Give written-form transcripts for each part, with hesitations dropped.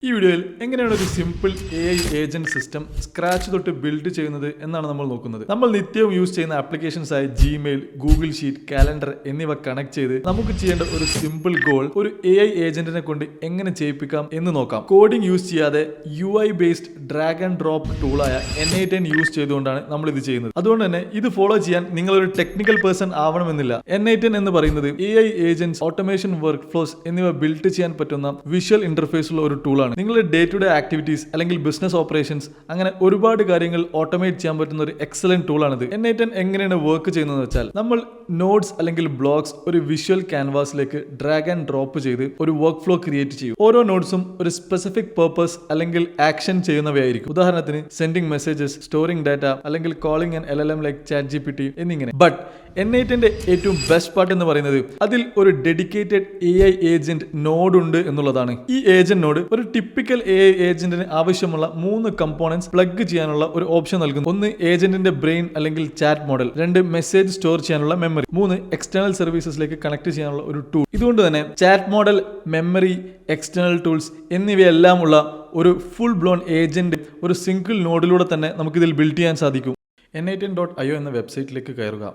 ഈ വീഡിയോയിൽ എങ്ങനെയാണ് ഒരു simple AI agent system scratch തൊട്ട് ബിൽഡ് ചെയ്യുന്നത് എന്നാണ് നമ്മൾ നോക്കുന്നത്. നമ്മൾ നിത്യവും യൂസ് ചെയ്യുന്ന ആപ്ലിക്കേഷൻസ് ആയ ജിമെയിൽ, ഗൂഗിൾ ഷീറ്റ്, കാലണ്ടർ എന്നിവ കണക്ട് ചെയ്ത് നമുക്ക് ചെയ്യേണ്ട ഒരു സിമ്പിൾ ഗോൾ ഒരു AI ഏജന്റിനെ കൊണ്ട് എങ്ങനെ ചെയ്യിപ്പിക്കാം എന്ന് നോക്കാം. കോഡിംഗ് യൂസ് ചെയ്യാതെ UI based drag and drop ടൂളായ N8N യൂസ് ചെയ്തുകൊണ്ടാണ് നമ്മൾ ഇത് ചെയ്യുന്നത്. അതുകൊണ്ട് തന്നെ ഇത് ഫോളോ ചെയ്യാൻ നിങ്ങൾ ഒരു ടെക്നിക്കൽ പേഴ്സൺ ആവണമെന്നില്ല. N8N എന്ന് പറയുന്നത് AI agents, automation workflows എന്നിവ ബിൽഡ് ചെയ്യാൻ പറ്റുന്ന വിഷ്വൽ ഇന്റർഫേസ് ഉള്ള ഒരു ടൂളാണ്. നിങ്ങളുടെ ഡേ ടു ഡേ ആക്ടിവിറ്റീസ് അല്ലെങ്കിൽ ബിസിനസ് ഓപ്പറേഷൻസ് അങ്ങനെ ഒരുപാട് കാര്യങ്ങൾ ഓട്ടോമേറ്റ് ചെയ്യാൻ പറ്റുന്ന ഒരു എക്സലന്റ് ടൂളാണിത്. N8N എങ്ങനെയാണ് വർക്ക് ചെയ്യുന്നത് വെച്ചാൽ, നമ്മൾ നോട്ട്സ് അല്ലെങ്കിൽ ബ്ലോഗ്സ് ഒരു വിഷ്വൽ ക്യാൻവാസിലേക്ക് ഡ്രാഗ് ആൻഡ് ഡ്രോപ്പ് ചെയ്ത് ഒരു വർക്ക് ഫ്ലോ ക്രിയേറ്റ് ചെയ്യും. ഓരോ നോട്ട്സും ഒരു സ്പെസിഫിക് പർപ്പസ് അല്ലെങ്കിൽ ആക്ഷൻ ചെയ്യുന്നവയായിരിക്കും. ഉദാഹരണത്തിന് സെൻഡിങ് മെസ്സേജസ്, സ്റ്റോറിംഗ് ഡാറ്റ അല്ലെങ്കിൽ calling an LLM like ChatGPT എന്നിങ്ങനെ. ബട്ട് N8N ഏറ്റവും ബെസ്റ്റ് പാർട്ട് എന്ന് പറയുന്നത് അതിൽ ഒരു ഡെഡിക്കേറ്റഡ് AI ഏജന്റ് നോഡ് ഉണ്ട് എന്നുള്ളതാണ്. ഈ ഏജന്റ് നോഡ് ഒരു ടിപ്പിക്കൽ AI ഏജന്റിന് ആവശ്യമുള്ള 3 കമ്പോണൻസ് പ്ലഗ് ചെയ്യാനുള്ള ഒരു ഓപ്ഷൻ നൽകുന്നു. 1 ഏജന്റിന്റെ ബ്രെയിൻ അല്ലെങ്കിൽ ചാറ്റ് മോഡൽ, 2 മെസ്സേജ് സ്റ്റോർ ചെയ്യാനുള്ള മെമ്മറി, 3 എക്സ്റ്റേണൽ സർവീസസിലേക്ക് കണക്ട് ചെയ്യാനുള്ള ഒരു ടൂൾ. ഇതുകൊണ്ട് തന്നെ chat model, memory, external tools എന്നിവയെല്ലാം ഉള്ള ഒരു ഫുൾ ബ്ലോൺ ഏജന്റ് ഒരു സിംഗിൾ നോഡിലൂടെ തന്നെ നമുക്കിതിൽ ബിൽഡ് ചെയ്യാൻ സാധിക്കും. N8N.io എന്ന വെബ്സൈറ്റിലേക്ക് കയറുക.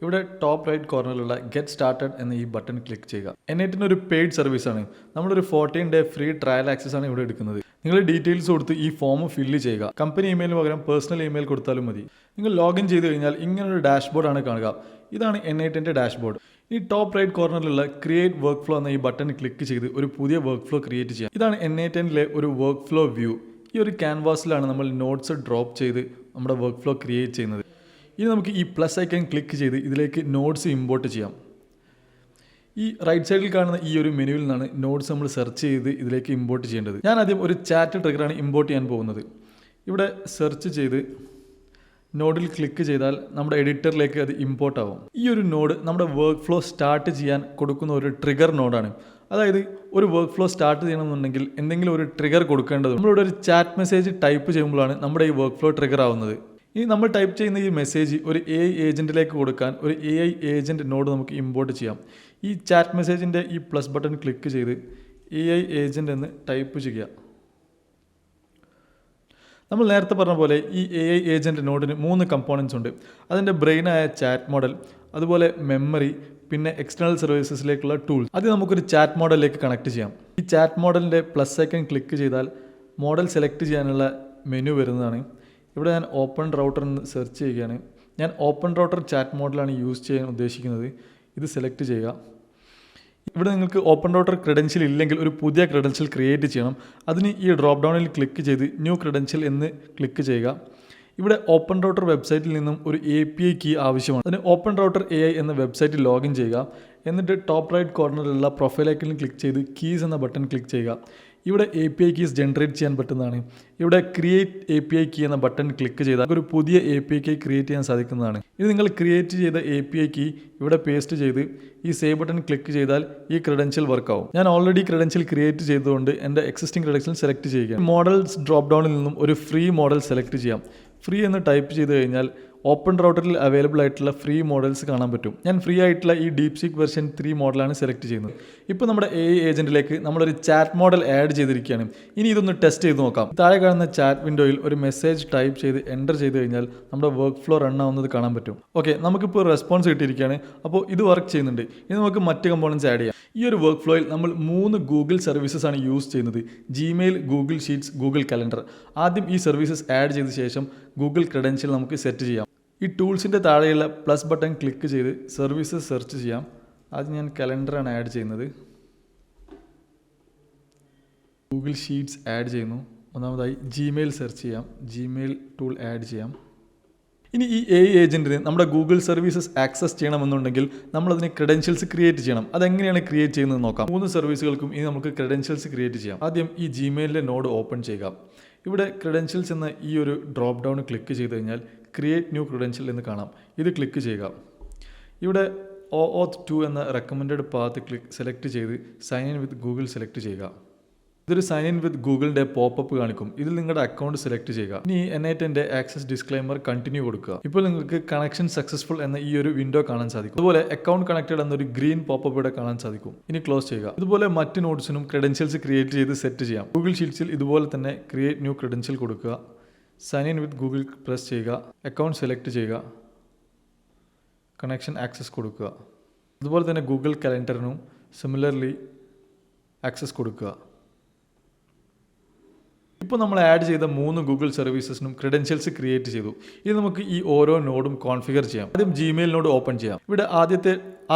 ഇവിടെ ടോപ്പ് റൈറ്റ് കോർണറിലുള്ള ഗെറ്റ് സ്റ്റാർട്ടഡ് എന്ന ഈ ബട്ടൺ ക്ലിക്ക് ചെയ്യുക. N8N ഒരു പെയ്ഡ് സർവീസാണ്. നമ്മളൊരു 14 ഡേ ഫ്രീ ട്രയൽ ആക്സസ് ആണ് ഇവിടെ എടുക്കുന്നത്. നിങ്ങൾ ഡീറ്റെയിൽസ് കൊടുത്ത് ഈ ഫോം ഫില്ല് ചെയ്യുക. കമ്പനി ഇമെയിലിന് പകരം പേഴ്സണൽ ഇമെയിൽ കൊടുത്താലും മതി. നിങ്ങൾ ലോഗിൻ ചെയ്ത് കഴിഞ്ഞാൽ ഇങ്ങനൊരു ഡാഷ്ബോർഡാണ് കാണുക. ഇതാണ് N8N ഡാഷ്ബോർഡ്. ഈ ടോപ്പ് റൈറ്റ് കോർണറിലുള്ള ക്രിയേറ്റ് വർക്ക് ഫ്ലോ എന്ന ഈ ബട്ടൺ ക്ലിക്ക് ചെയ്ത് ഒരു പുതിയ വർക്ക് ഫ്ലോ ക്രിയേറ്റ് ചെയ്യാം. ഇതാണ് N8N ഒരു വർക്ക് ഫ്ലോ വ്യൂ. ഈ ഒരു ക്യാൻവാസിലാണ് നമ്മൾ നോട്ട്സ് ഡ്രോപ്പ് ചെയ്ത് നമ്മുടെ വർക്ക് ഫ്ലോ ക്രിയേറ്റ് ചെയ്യുന്നത്. ഇനി നമുക്ക് ഈ പ്ലസ് ഐക്കൺ ക്ലിക്ക് ചെയ്ത് ഇതിലേക്ക് നോട്ട്സ് ഇമ്പോർട്ട് ചെയ്യാം. ഈ റൈറ്റ് സൈഡിൽ കാണുന്ന ഈ ഒരു മെനുവിൽ നിന്നാണ് നോട്ട്സ് നമ്മൾ സെർച്ച് ചെയ്ത് ഇതിലേക്ക് ഇമ്പോർട്ട് ചെയ്യേണ്ടത്. ഞാൻ ആദ്യം ഒരു ചാറ്റ് ട്രിഗറാണ് ഇമ്പോർട്ട് ചെയ്യാൻ പോകുന്നത്. ഇവിടെ സെർച്ച് ചെയ്ത് നോഡിൽ ക്ലിക്ക് ചെയ്താൽ നമ്മുടെ എഡിറ്ററിലേക്ക് അത് ഇമ്പോർട്ട് ആവും. ഈ ഒരു നോഡ് നമ്മുടെ വർക്ക് ഫ്ലോ സ്റ്റാർട്ട് ചെയ്യാൻ കൊടുക്കുന്ന ഒരു ട്രിഗർ നോഡാണ്. അതായത് ഒരു വർക്ക് ഫ്ലോ സ്റ്റാർട്ട് ചെയ്യണമെന്നുണ്ടെങ്കിൽ എന്തെങ്കിലും ഒരു ട്രിഗർ കൊടുക്കേണ്ടത്. നമ്മളിവിടെ ഒരു ചാറ്റ് മെസ്സേജ് ടൈപ്പ് ചെയ്യുമ്പോഴാണ് നമ്മുടെ ഈ വർക്ക് ഫ്ലോ ട്രിഗർ ആവുന്നത്. ഇനി നമ്മൾ ടൈപ്പ് ചെയ്യുന്ന ഈ മെസ്സേജ് ഒരു AI ഏജന്റിലേക്ക് കൊടുക്കാൻ ഒരു AI ഏജന്റ് നോഡ് നമുക്ക് ഇമ്പോർട്ട് ചെയ്യാം. ഈ ചാറ്റ് മെസ്സേജിൻ്റെ ഈ പ്ലസ് ബട്ടൺ ക്ലിക്ക് ചെയ്ത് AI ഏജന്റ് എന്ന് ടൈപ്പ് ചെയ്യുക. നമ്മൾ നേരത്തെ പറഞ്ഞ പോലെ ഈ AI ഏജന്റ് നോഡിന് 3 കമ്പോണൻസ് ഉണ്ട്. അതിൻ്റെ ബ്രെയിനായ ചാറ്റ് മോഡൽ, അതുപോലെ മെമ്മറി, പിന്നെ എക്സ്റ്റേണൽ സർവീസസിലേക്കുള്ള ടൂൾസ്. അത് നമുക്കൊരു ചാറ്റ് മോഡലിലേക്ക് കണക്ട് ചെയ്യാം. ഈ ചാറ്റ് മോഡലിൻ്റെ പ്ലസ് ഐക്കൺ ക്ലിക്ക് ചെയ്താൽ മോഡൽ സെലക്ട് ചെയ്യാനുള്ള മെനു വരുന്നതാണ്. ഇവിടെ ഞാൻ ഓപ്പൺ റൗട്ടർ എന്ന് സെർച്ച് ചെയ്യുകയാണ്. ഞാൻ ഓപ്പൺ റൗട്ടർ ചാറ്റ് മോഡലാണ് യൂസ് ചെയ്യാൻ ഉദ്ദേശിക്കുന്നത്. ഇത് സെലക്ട് ചെയ്യുക. ഇവിടെ നിങ്ങൾക്ക് ഓപ്പൺ റൗട്ടർ ക്രെഡൻഷ്യൽ ഇല്ലെങ്കിൽ ഒരു പുതിയ ക്രെഡൻഷ്യൽ ക്രിയേറ്റ് ചെയ്യണം. അതിന് ഈ ഡ്രോപ്പ് ഡൗണിൽ ക്ലിക്ക് ചെയ്ത് ന്യൂ ക്രെഡൻഷ്യൽ എന്ന് ക്ലിക്ക് ചെയ്യുക. ഇവിടെ ഓപ്പൺ റൗട്ടർ വെബ്സൈറ്റിൽ നിന്നും ഒരു API കീ ആവശ്യമാണ്. അതിന് ഓപ്പൺ റൗട്ടർ AI എന്ന വെബ്സൈറ്റിൽ ലോഗിൻ ചെയ്യുക. എന്നിട്ട് ടോപ്പ് റൈറ്റ് കോർണറിലുള്ള പ്രൊഫൈൽ ഐക്കണിൽ ക്ലിക്ക് ചെയ്ത് കീസ് എന്ന ബട്ടൺ ക്ലിക്ക് ചെയ്യുക. ഇവിടെ API കീസ് ജനറേറ്റ് ചെയ്യാൻ പറ്റുന്നതാണ്. ഇവിടെ ക്രിയേറ്റ് API കീ എന്ന ബട്ടൺ ക്ലിക്ക് ചെയ്താൽ ഒരു പുതിയ API കീ ക്രിയേറ്റ് ചെയ്യാൻ സാധിക്കുന്നതാണ്. ഇത് നിങ്ങൾ ക്രിയേറ്റ് ചെയ്ത API കീ ഇവിടെ പേസ്റ്റ് ചെയ്ത് ഈ സേവ് ബട്ടൺ ക്ലിക്ക് ചെയ്താൽ ഈ ക്രെഡൻഷ്യൽ വർക്ക് ആവും. ഞാൻ ഓൾറെഡി ക്രെഡൻഷ്യൽ ക്രിയേറ്റ് ചെയ്തുകൊണ്ട് എൻ്റെ എക്സിസ്റ്റിംഗ് ക്രെഡൻഷ്യൽ സെലക്ട് ചെയ്യുക. മോഡൽസ് ഡ്രോപ്പ് ഡൗണിൽ നിന്നും ഒരു ഫ്രീ മോഡൽ സെലക്ട് ചെയ്യാം. ഫ്രീ എന്ന് ടൈപ്പ് ചെയ്ത് കഴിഞ്ഞാൽ ഓപ്പൺ റൗട്ടറിൽ അവൈലബിൾ ആയിട്ടുള്ള ഫ്രീ മോഡൽസ് കാണാൻ പറ്റും. ഞാൻ ഫ്രീ ആയിട്ടുള്ള ഈ DeepSeek വെർഷൻ 3 മോഡലാണ് സെലക്ട് ചെയ്യുന്നത്. ഇപ്പോൾ നമ്മുടെ AI ഏജന്റിലേക്ക് നമ്മളൊരു ചാറ്റ് മോഡൽ ആഡ് ചെയ്തിരിക്കുകയാണ്. ഇനി ഇതൊന്ന് ടെസ്റ്റ് ചെയ്ത് നോക്കാം. താഴെ കാണുന്ന ചാറ്റ് വിൻഡോയിൽ ഒരു മെസ്സേജ് ടൈപ്പ് ചെയ്ത് എൻ്റർ ചെയ്ത് കഴിഞ്ഞാൽ നമ്മുടെ വർക്ക് ഫ്ലോ റൺ ആവുന്നത് കാണാൻ പറ്റും. ഓക്കെ, നമുക്കിപ്പോൾ റെസ്പോൺസ് കിട്ടിയിരിക്കുകയാണ്. അപ്പോൾ ഇത് വർക്ക് ചെയ്യുന്നുണ്ട്. ഇനി നമുക്ക് മറ്റ് കമ്പോണൻസ് ആഡ് ചെയ്യാം. ഈ ഒരു വർക്ക് ഫ്ലോയിൽ നമ്മൾ 3 ഗൂഗിൾ സർവീസസ് ആണ് യൂസ് ചെയ്യുന്നത്. Gmail, Google sheets, Google calendar. ആദ്യം ഈ സർവീസസ് ആഡ് ചെയ്ത ശേഷം ഗൂഗിൾ ക്രെഡൻഷ്യൽ നമുക്ക് സെറ്റ് ചെയ്യാം. ഈ ടൂൾസിൻ്റെ താഴെയുള്ള പ്ലസ് ബട്ടൺ ക്ലിക്ക് ചെയ്ത് സർവീസസ് സെർച്ച് ചെയ്യാം. ആദ്യം ഞാൻ കലണ്ടറാണ് ആഡ് ചെയ്യുന്നത്. ഗൂഗിൾ ഷീറ്റ്സ് ആഡ് ചെയ്യുന്നു. ഒന്നാമതായി ജിമെയിൽ സെർച്ച് ചെയ്യാം. ജിമെയിൽ ടൂൾ ആഡ് ചെയ്യാം. ഇനി ഈ AI ഏജന്റിന് നമ്മുടെ ഗൂഗിൾ സർവീസസ് ആക്സസ് ചെയ്യണമെന്നുണ്ടെങ്കിൽ നമ്മളതിന് ക്രെഡൻഷ്യൽസ് ക്രിയേറ്റ് ചെയ്യണം. അതെങ്ങനെയാണ് ക്രിയേറ്റ് ചെയ്യുന്നത് നോക്കാം. 3 സർവീസുകൾക്കും ഇനി നമുക്ക് ക്രെഡൻഷ്യൽസ് ക്രിയേറ്റ് ചെയ്യാം. ആദ്യം ഈ ജിമെയിലിൻ്റെ നോഡ് ഓപ്പൺ ചെയ്യുക. ഇവിടെ ക്രെഡൻഷ്യൽസ് എന്ന ഈ ഒരു ഡ്രോപ്പ് ഡൗൺ ക്ലിക്ക് ചെയ്ത് കഴിഞ്ഞാൽ ക്രിയേറ്റ് ന്യൂ ക്രെഡൻഷ്യൽ എന്ന് കാണാം. ഇത് ക്ലിക്ക് ചെയ്യുക. ഇവിടെ OAuth 2 എന്ന റെക്കമെൻഡഡ് പാത്ത് സെലക്ട് ചെയ്ത് sign in with Google select ചെയ്യുക. ഇതൊരു സൈൻ ഇൻ വിത്ത് ഗൂഗിളിന്റെ പോപ്പപ്പ് കാണിക്കും. ഇതിൽ നിങ്ങളുടെ അക്കൗണ്ട് സെലക്ട് ചെയ്യുക. ഇനി N8ന്റെ ആക്സസ് ഡിസ്ക്ലൈമർ കണ്ടിന്യൂ കൊടുക്കുക. ഇപ്പോൾ നിങ്ങൾക്ക് കണക്ഷൻ സക്സസ്ഫുൾ എന്ന ഈ ഒരു വിൻഡോ കാണാൻ സാധിക്കും. അതുപോലെ അക്കൗണ്ട് കണക്റ്റഡ് എന്നൊരു ഗ്രീൻ പോപ്പപ്പ് ഇവിടെ കാണാൻ സാധിക്കും. ഇനി ക്ലോസ് ചെയ്യുക. ഇതുപോലെ മറ്റ് നോട്ട്സിനും ക്രെഡൻഷ്യൽസ് ക്രിയേറ്റ് ചെയ്ത് സെറ്റ് ചെയ്യാം. ഗൂഗിൾ ഷീറ്റ്സിൽ ഇതുപോലെ തന്നെ ക്രിയേറ്റ് ന്യൂ ക്രെഡൻഷ്യൽ കൊടുക്കുക. Sign in with Google press ചെയ്യുക. അക്കൗണ്ട് സെലക്ട് ചെയ്യുക. കണക്ഷൻ ആക്സസ് കൊടുക്കുക. അതുപോലെ തന്നെ ഗൂഗിൾ കലണ്ടറിനും സിമിലർലി ആക്സസ് കൊടുക്കുക. ഇപ്പോൾ നമ്മൾ ആഡ് ചെയ്ത 3 ഗൂഗിൾ സർവീസസിനും ക്രെഡൻഷ്യൽസ് ക്രിയേറ്റ് ചെയ്തു. ഇത് നമുക്ക് ഈ ഓരോ നോഡും കോൺഫിഗർ ചെയ്യാം. ആദ്യം ജിമെയിൽ നോഡ് ഓപ്പൺ ചെയ്യാം. ഇവിടെ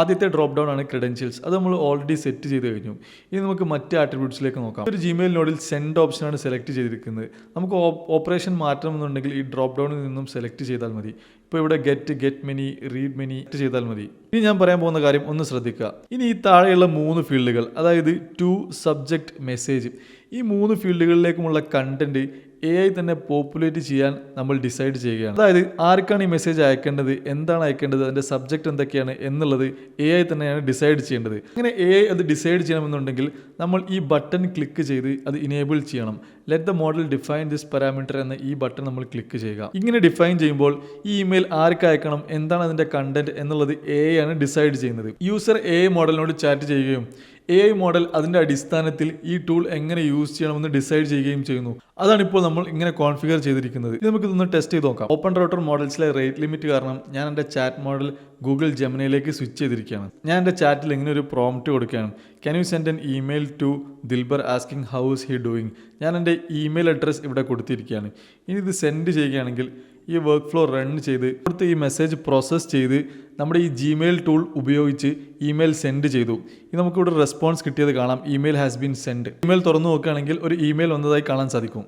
ആദ്യത്തെ ഡ്രോപ്പ് ഡൗൺ ആണ് ക്രെഡൻഷ്യൽസ്. അത് നമ്മൾ ഓൾറെഡി സെറ്റ് ചെയ്ത് കഴിഞ്ഞു. ഇനി നമുക്ക് മറ്റ് ആട്രിബ്യൂട്ട്സിലേക്ക് നോക്കാം. ഒരു ജിമെയിൽ നോഡിൽ സെൻഡ് ഓപ്ഷനാണ് സെലക്ട് ചെയ്തിരിക്കുന്നത്. നമുക്ക് ഓപ്പറേഷൻ മാറ്റണമെന്നുണ്ടെങ്കിൽ ഈ ഡ്രോപ്പ് ഡൗണിൽ നിന്നും സെലക്ട് ചെയ്താൽ മതി. ഇപ്പോൾ ഇവിടെ ഗെറ്റ് മെനി, റീഡ് മെനി ചെയ്താൽ മതി. ഇനി ഞാൻ പറയാൻ പോകുന്ന കാര്യം ഒന്ന് ശ്രദ്ധിക്കുക. ഇനി ഈ താഴെയുള്ള 3 ഫീൽഡുകൾ, അതായത് ടു, സബ്ജക്റ്റ്, മെസ്സേജ്, ഈ 3 ഫീൽഡുകളിലേക്കുമുള്ള കണ്ടന്റ് AI തന്നെ പോപ്പുലേറ്റ് ചെയ്യാൻ നമ്മൾ ഡിസൈഡ് ചെയ്യുകയാണ്. അതായത് ആർക്കാണ് ഈ മെസ്സേജ് അയക്കേണ്ടത്, എന്താണ് അയക്കേണ്ടത്, അതിൻ്റെ സബ്ജക്റ്റ് എന്തൊക്കെയാണ് എന്നുള്ളത് AI തന്നെയാണ് ഡിസൈഡ് ചെയ്യേണ്ടത്. അങ്ങനെ AI അത് ഡിസൈഡ് ചെയ്യണമെന്നുണ്ടെങ്കിൽ നമ്മൾ ഈ ബട്ടൺ ക്ലിക്ക് ചെയ്ത് അത് ഇനേബിൾ ചെയ്യണം. Let the model define this parameter എന്ന ഈ ബട്ടൺ നമ്മൾ ക്ലിക്ക് ചെയ്യുക. ഇങ്ങനെ ഡിഫൈൻ ചെയ്യുമ്പോൾ ഈ ഇമെയിൽ ആർക്ക് അയക്കണം, എന്താണ് അതിൻ്റെ കണ്ടന്റ് എന്നുള്ളത് AI ആണ് ഡിസൈഡ് ചെയ്യുന്നത്. യൂസർ AI മോഡലിനോട് ചാറ്റ് ചെയ്യുകയും AI മോഡൽ അതിൻ്റെ അടിസ്ഥാനത്തിൽ ഈ ടൂൾ എങ്ങനെ യൂസ് ചെയ്യണമെന്ന് ഡിസൈഡ് ചെയ്യുകയും ചെയ്യുന്നു. അതാണ് ഇപ്പോൾ നമ്മൾ ഇങ്ങനെ കോൺഫിഗർ ചെയ്തിരിക്കുന്നത്. ഇത് നമുക്ക് ഇതൊന്ന് ടെസ്റ്റ് ചെയ്ത് നോക്കാം. ഓപ്പൺ റൗട്ടർ മോഡൽസിലെ റേറ്റ് ലിമിറ്റ് കാരണം ഞാൻ എൻ്റെ ചാറ്റ് മോഡൽ ഗൂഗിൾ ജെമിനിയിലേക്ക് സ്വിച്ച് ചെയ്തിരിക്കുകയാണ്. ഞാൻ എൻ്റെ ചാറ്റിൽ ഇങ്ങനെ ഒരു പ്രോംപ്റ്റ് കൊടുക്കുകയാണ്. Can you send an email to Dilbar asking how is he doing. ഞാൻ എൻ്റെ ഇമെയിൽ അഡ്രസ്സ് ഇവിടെ കൊടുത്തിരിക്കുകയാണ്. ഇനി ഇത് സെൻഡ് ചെയ്യുകയാണെങ്കിൽ ഈ വർക്ക് ഫ്ലോ റൺ ചെയ്ത് കൊടുത്ത് ഈ മെസ്സേജ് പ്രോസസ്സ് ചെയ്ത് നമ്മുടെ ഈ ജിമെയിൽ ടൂൾ ഉപയോഗിച്ച് ഇമെയിൽ സെൻഡ് ചെയ്തു. ഇത് നമുക്കിവിടെ റെസ്പോൺസ് കിട്ടിയത് കാണാം. Email has been send. Email തുറന്നു നോക്കുകയാണെങ്കിൽ ഒരു ഇമെയിൽ വന്നതായി കാണാൻ സാധിക്കും.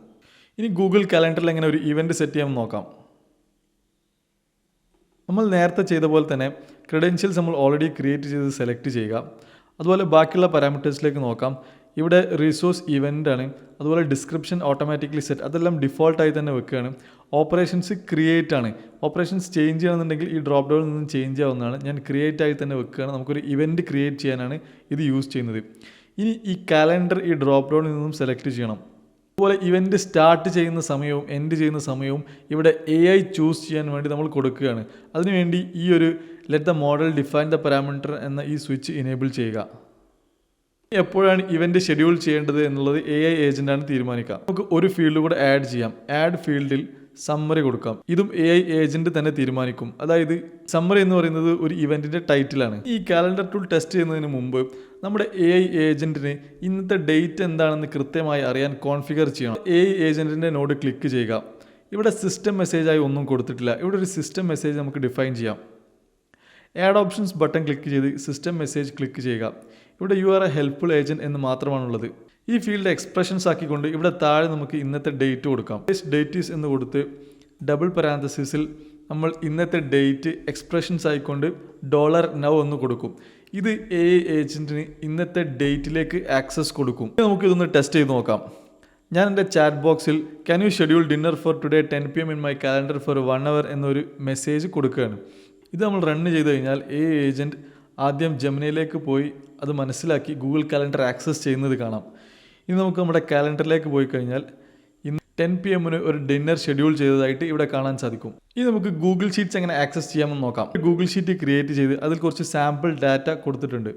ഇനി ഗൂഗിൾ കലണ്ടറിൽ എങ്ങനെ ഒരു ഇവൻറ്റ് സെറ്റ് ചെയ്യാമെന്ന് നോക്കാം. നമ്മൾ നേരത്തെ ചെയ്ത പോലെ തന്നെ ക്രെഡൻഷ്യൽസ് നമ്മൾ ഓൾറെഡി ക്രിയേറ്റ് ചെയ്ത് സെലക്ട് ചെയ്യുക. അതുപോലെ ബാക്കിയുള്ള പാരാമീറ്റേഴ്സിലേക്ക് നോക്കാം. ഇവിടെ റിസോഴ്സ് ഇവൻ്റ് ആണ്. അതുപോലെ ഡിസ്ക്രിപ്ഷൻ ഓട്ടോമാറ്റിക്കലി സെറ്റ്, അതെല്ലാം ഡിഫോൾട്ടായി തന്നെ വെക്കുകയാണ്. ഓപ്പറേഷൻസ് ക്രിയേറ്റ് ആണ്. ഓപ്പറേഷൻസ് ചേഞ്ച് ചെയ്യണമെന്നുണ്ടെങ്കിൽ ഈ ഡ്രോപ്പ് ഡൗണിൽ നിന്ന് ചേഞ്ച് ആവുന്നതാണ്. ഞാൻ ക്രിയേറ്റ് ആയി തന്നെ വെക്കുകയാണ്. നമുക്കൊരു ഇവൻറ്റ് ക്രിയേറ്റ് ചെയ്യാനാണ് ഇത് യൂസ് ചെയ്യുന്നത്. ഇനി ഈ കാലണ്ടർ ഈ ഡ്രോപ്പ് ഡൗണിൽ നിന്നും സെലക്ട് ചെയ്യണം. അതുപോലെ ഇവൻറ്റ് സ്റ്റാർട്ട് ചെയ്യുന്ന സമയവും എൻഡ് ചെയ്യുന്ന സമയവും ഇവിടെ AI ചൂസ് ചെയ്യാൻ വേണ്ടി നമ്മൾ കൊടുക്കുകയാണ്. അതിനുവേണ്ടി ഈ ഒരു let the model define the parameter എന്ന ഈ സ്വിച്ച് ഇനേബിൾ ചെയ്യുക. എപ്പോഴാണ് ഇവൻറ്റ് ഷെഡ്യൂൾ ചെയ്യേണ്ടത് എന്നുള്ളത് AI ഏജൻ്റാണ് തീരുമാനിക്കുക. നമുക്ക് ഒരു ഫീൽഡ് കൂടെ ആഡ് ചെയ്യാം. ആഡ് ഫീൽഡിൽ സമ്മറി കൊടുക്കാം. ഇതും AI ഏജന്റ് തന്നെ തീരുമാനിക്കും. അതായത് സമ്മറി എന്ന് പറയുന്നത് ഒരു ഇവന്റിന്റെ ടൈറ്റിലാണ്. ഈ കാലണ്ടർ ടൂൾ ടെസ്റ്റ് ചെയ്യുന്നതിന് മുമ്പ് നമ്മുടെ AI ഏജന്റിന് ഇന്നത്തെ ഡേറ്റ് എന്താണെന്ന് കൃത്യമായി അറിയാൻ കോൺഫിഗർ ചെയ്യണം. AI ഏജന്റിന്റെ നോഡ് ക്ലിക്ക് ചെയ്യുക. ഇവിടെ സിസ്റ്റം മെസ്സേജായി ഒന്നും കൊടുത്തിട്ടില്ല. ഇവിടെ ഒരു സിസ്റ്റം മെസ്സേജ് നമുക്ക് ഡിഫൈൻ ചെയ്യാം. ആഡ് ഓപ്ഷൻസ് ബട്ടൺ ക്ലിക്ക് ചെയ്ത് സിസ്റ്റം മെസ്സേജ് ക്ലിക്ക് ചെയ്യുക. ഇവിടെ you are A helpful agent എന്ന് മാത്രമാണുള്ളത്. ഈ ഫീൽഡ് എക്സ്പ്രഷൻസ് ആക്കിക്കൊണ്ട് ഇവിടെ താഴെ നമുക്ക് ഇന്നത്തെ ഡേറ്റ് കൊടുക്കാം. ഡേറ്റ് ഈസ് എന്ന് കൊടുത്ത് ഡബിൾ പാരാന്തസിസിൽ നമ്മൾ ഇന്നത്തെ ഡേറ്റ് എക്സ്പ്രഷൻസ് ആയിക്കൊണ്ട് $now എന്ന് കൊടുക്കും. ഇത് AI ഏജന്റിന് ഇന്നത്തെ ഡേറ്റിലേക്ക് ആക്സസ് കൊടുക്കും. നമുക്കിതൊന്ന് ടെസ്റ്റ് ചെയ്ത് നോക്കാം. ഞാൻ എൻ്റെ ചാറ്റ് ബോക്സിൽ can you schedule dinner for today 10 PM in my calendar for 1 hour എന്നൊരു മെസ്സേജ് കൊടുക്കുകയാണ്. ഇത് നമ്മൾ റൺ ചെയ്ത് കഴിഞ്ഞാൽ AI ഏജന്റ് ആദ്യം ജെമിനിയിലേക്ക് പോയി അത് മനസ്സിലാക്കി ഗൂഗിൾ കാലണ്ടർ ആക്സസ് ചെയ്യുന്നത് കാണാം. ഇനി നമുക്ക് നമ്മുടെ കാലണ്ടറിലേക്ക് പോയി കഴിഞ്ഞാൽ ഇന്ന് 10 PM ഒരു ഡിന്നർ ഷെഡ്യൂൾ ചെയ്തതായിട്ട് ഇവിടെ കാണാൻ സാധിക്കും. ഇനി നമുക്ക് ഗൂഗിൾ ഷീറ്റ്സ് എങ്ങനെ ആക്സസ് ചെയ്യാമെന്ന് നോക്കാം. ഗൂഗിൾ ഷീറ്റ് ക്രിയേറ്റ് ചെയ്ത് അതിൽ കുറച്ച് സാമ്പിൾ ഡാറ്റ കൊടുത്തിട്ടുണ്ട്.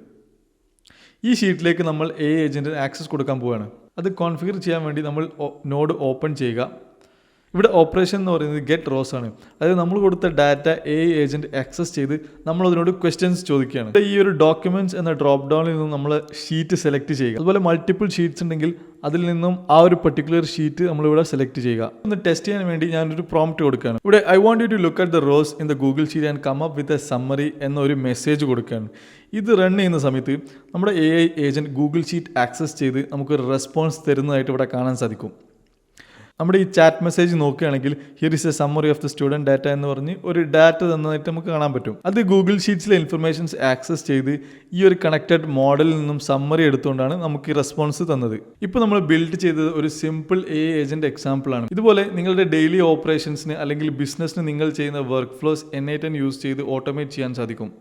ഈ ഷീറ്റിലേക്ക് നമ്മൾ AI ഏജന്റിന് ആക്സസ് കൊടുക്കാൻ പോവുകയാണ്. അത് കോൺഫിഗർ ചെയ്യാൻ വേണ്ടി നമ്മൾ നോഡ് ഓപ്പൺ ചെയ്യുക. ഇവിടെ ഓപ്പറേഷൻ എന്ന് പറയുന്നത് ഗെറ്റ് റോസ് ആണ്. അതായത് നമ്മൾ കൊടുത്ത ഡാറ്റ AI ഏജന്റ് ആക്സസ് ചെയ്ത് നമ്മൾ അതിനോട് ക്വസ്റ്റ്യൻസ് ചോദിക്കുകയാണ്. ഈ ഒരു ഡോക്യുമെന്റ്സ് എന്ന ഡ്രോപ്പ് ഡൗണിൽ നിന്നും നമ്മൾ ഷീറ്റ് സെലക്ട് ചെയ്യുക. അതുപോലെ മൾട്ടിപ്പിൾ ഷീറ്റ്സ് ഉണ്ടെങ്കിൽ അതിൽ നിന്നും ആ ഒരു പെർട്ടിക്കുലർ ഷീറ്റ് നമ്മളിവിടെ സെലക്ട് ചെയ്യുക. ഒന്ന് ടെസ്റ്റ് ചെയ്യാൻ വേണ്ടി ഞാനൊരു പ്രോംപ്റ്റ് കൊടുക്കുകയാണ്. ഇവിടെ I want you to look at the rows in the Google sheet and come up with a summary എന്നൊരു മെസ്സേജ് കൊടുക്കുകയാണ്. ഇത് റൺ ചെയ്യുന്ന സമയത്ത് നമ്മുടെ AI agent Google sheet access ചെയ്ത് നമുക്കൊരു റെസ്പോൺസ് തരുന്നതായിട്ട് ഇവിടെ കാണാൻ സാധിക്കും. നമ്മുടെ ഈ ചാറ്റ് മെസ്സേജ് നോക്കുകയാണെങ്കിൽ here is a summary of the student data എന്ന് പറഞ്ഞ് ഒരു ഡാറ്റ തന്നതായിട്ട് നമുക്ക് കാണാൻ പറ്റും. അത് ഗൂഗിൾ ഷീറ്റ്സിലെ ഇൻഫർമേഷൻസ് ആക്സസ് ചെയ്ത് ഈ ഒരു കണക്റ്റഡ് മോഡലിൽ നിന്നും സമ്മറി എടുത്തുകൊണ്ടാണ് നമുക്ക് ഈ റെസ്പോൺസ് തന്നത്. ഇപ്പോൾ നമ്മൾ ബിൽഡ് ചെയ്തത് ഒരു സിമ്പിൾ AI ഏജന്റ് എക്സാമ്പിൾ ആണ്. ഇതുപോലെ നിങ്ങളുടെ ഡെയിലി ഓപ്പറേഷൻസിന് അല്ലെങ്കിൽ ബിസിനസ്സിന് നിങ്ങൾ ചെയ്യുന്ന വർക്ക് ഫ്ലോസ് N8 യൂസ് ചെയ്ത് ഓട്ടോമേറ്റ് ചെയ്യാൻ സാധിക്കും.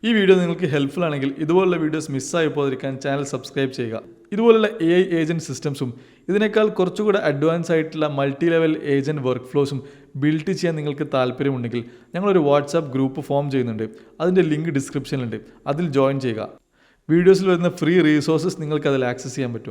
ഈ വീഡിയോ നിങ്ങൾക്ക് ഹെൽപ്ഫുൾ ആണെങ്കിൽ ഇതുപോലുള്ള വീഡിയോസ് മിസ്സായി പോകാതിരിക്കാൻ ചാനൽ സബ്സ്ക്രൈബ് ചെയ്യുക. ഇതുപോലുള്ള AI ഏജന്റ് സിസ്റ്റംസും ഇതിനേക്കാൾ കുറച്ചുകൂടെ അഡ്വാൻസ് ആയിട്ടുള്ള മൾട്ടി ലെവൽ ഏജന്റ് വർക്ക് ഫ്ലോസും ബിൽഡ് ചെയ്യാൻ നിങ്ങൾക്ക് താല്പര്യമുണ്ടെങ്കിൽ ഞങ്ങളൊരു വാട്സാപ്പ് ഗ്രൂപ്പ് ഫോം ചെയ്യുന്നുണ്ട്. അതിൻ്റെ ലിങ്ക് ഡിസ്ക്രിപ്ഷനിലുണ്ട്. അതിൽ ജോയിൻ ചെയ്യുക. വീഡിയോസിൽ വരുന്ന ഫ്രീ റീസോഴ്സസ് നിങ്ങൾക്ക് അതിൽ ആക്സസ് ചെയ്യാൻ പറ്റും.